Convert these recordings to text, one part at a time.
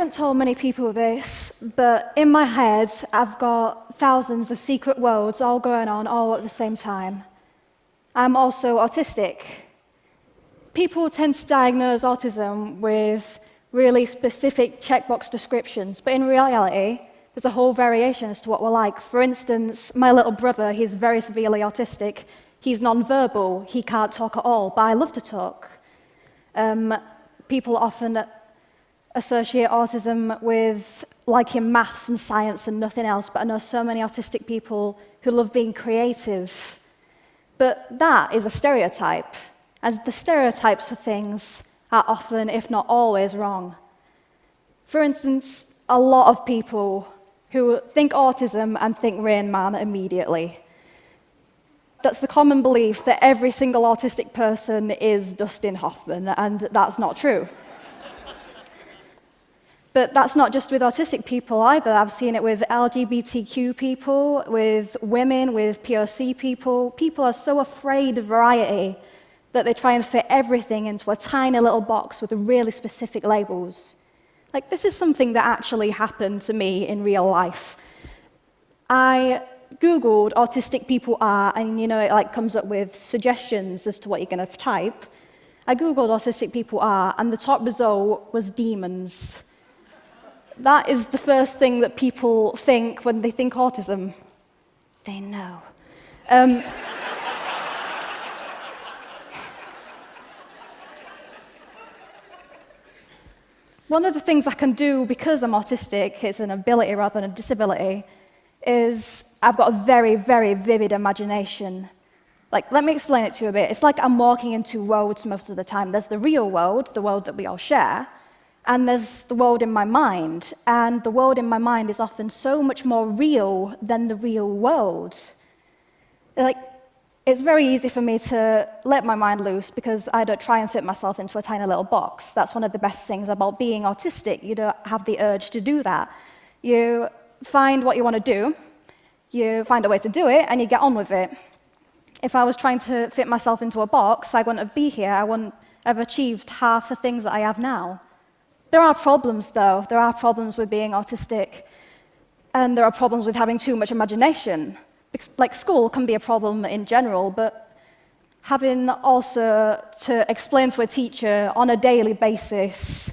haven't told many people this, but in my head, I've got thousands of secret worlds all going on all at the same time. I'm also autistic. People tend to diagnose autism with really specific checkbox descriptions, but in reality, there's a whole variation as to what we're like. For instance, my little brother, he's very severely autistic. He's nonverbal, he can't talk at all, but I love to talk. People often associate autism with liking maths and science and nothing else, but I know so many autistic people who love being creative. But that is a stereotype, as the stereotypes for things are often, if not always, wrong. For instance, a lot of people who think autism and think Rain Man immediately. That's the common belief that every single autistic person is Dustin Hoffman, and that's not true. But that's not just with autistic people either. I've seen it with LGBTQ people, with women, with POC people. People are so afraid of variety that they try and fit everything into a tiny little box with really specific labels. Like, this is something that actually happened to me in real life. I Googled autistic people are, and it comes up with suggestions as to what you're going to type. I Googled autistic people are, and the top result was demons. That is the first thing that people think when they think autism. They know. One of the things I can do because I'm autistic, it's an ability rather than a disability, is I've got a very, very vivid imagination. Let me explain it to you a bit. It's like I'm walking into worlds most of the time. There's the real world, the world that we all share, and there's the world in my mind. And the world in my mind is often so much more real than the real world. It's very easy for me to let my mind loose because I don't try and fit myself into a tiny little box. That's one of the best things about being autistic. You don't have the urge to do that. You find what you want to do, you find a way to do it, and you get on with it. If I was trying to fit myself into a box, I wouldn't be here. I wouldn't have achieved half the things that I have now. There are problems, though. There are problems with being autistic, and there are problems with having too much imagination. School can be a problem in general, but having also to explain to a teacher on a daily basis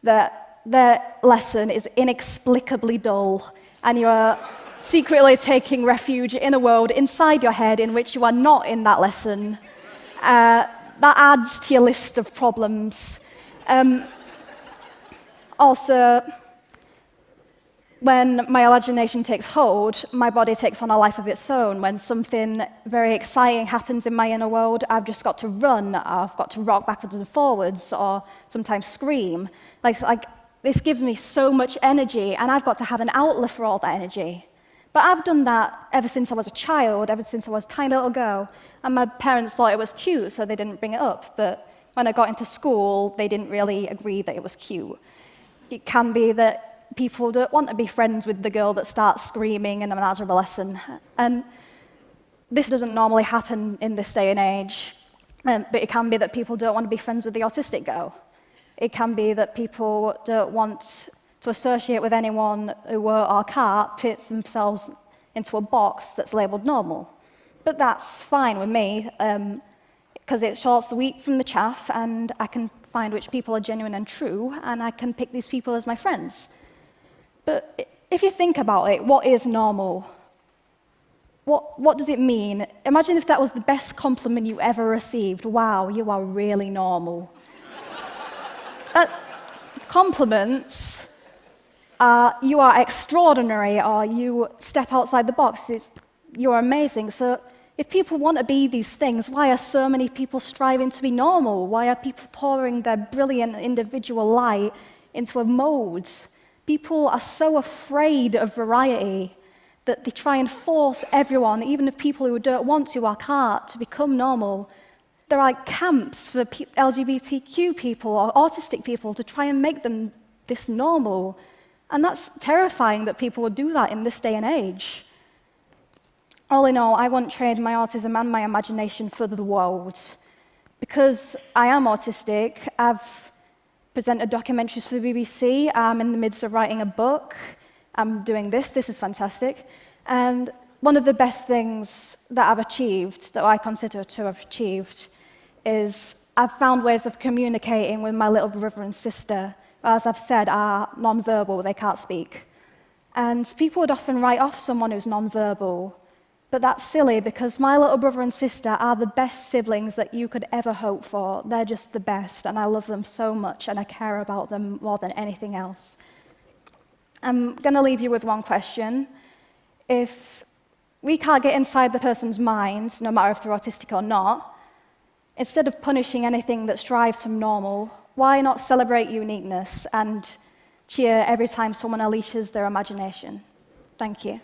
that their lesson is inexplicably dull, and you are secretly taking refuge in a world inside your head in which you are not in that lesson, that adds to your list of problems. Also, when my imagination takes hold, my body takes on a life of its own. When something very exciting happens in my inner world, I've just got to run, I've got to rock backwards and forwards, or sometimes scream. This gives me so much energy, and I've got to have an outlet for all that energy. But I've done that ever since I was a child, ever since I was a tiny little girl, and my parents thought it was cute, so they didn't bring it up. But when I got into school, they didn't really agree that it was cute. It can be that people don't want to be friends with the girl that starts screaming in an algebra lesson. And this doesn't normally happen in this day and age, but it can be that people don't want to be friends with the autistic girl. It can be that people don't want to associate with anyone who or can't fit themselves into a box that's labelled normal. But that's fine with me, because it sorts the wheat from the chaff, and I can find which people are genuine and true, and I can pick these people as my friends. But if you think about it, what is normal? What does it mean? Imagine if that was the best compliment you ever received. Wow, you are really normal. Compliments are, you are extraordinary, or you step outside the box, you're amazing. So if people want to be these things, why are so many people striving to be normal? Why are people pouring their brilliant individual light into a mold? People are so afraid of variety that they try and force everyone, even if people who don't want to or can't, to become normal. There are camps for LGBTQ people or autistic people to try and make them this normal. And that's terrifying that people would do that in this day and age. All in all, I won't trade my autism and my imagination for the world. Because I am autistic, I've presented documentaries for the BBC. I'm in the midst of writing a book. I'm doing this. This is fantastic. And one of the best things that I've achieved, that I consider to have achieved, is I've found ways of communicating with my little brother and sister, who, as I've said, are non-verbal, they can't speak. And people would often write off someone who's non-verbal, but that's silly because my little brother and sister are the best siblings that you could ever hope for. They're just the best, and I love them so much, and I care about them more than anything else. I'm going to leave you with one question. If we can't get inside the person's mind, no matter if they're autistic or not, instead of punishing anything that strives from normal, why not celebrate uniqueness and cheer every time someone unleashes their imagination? Thank you.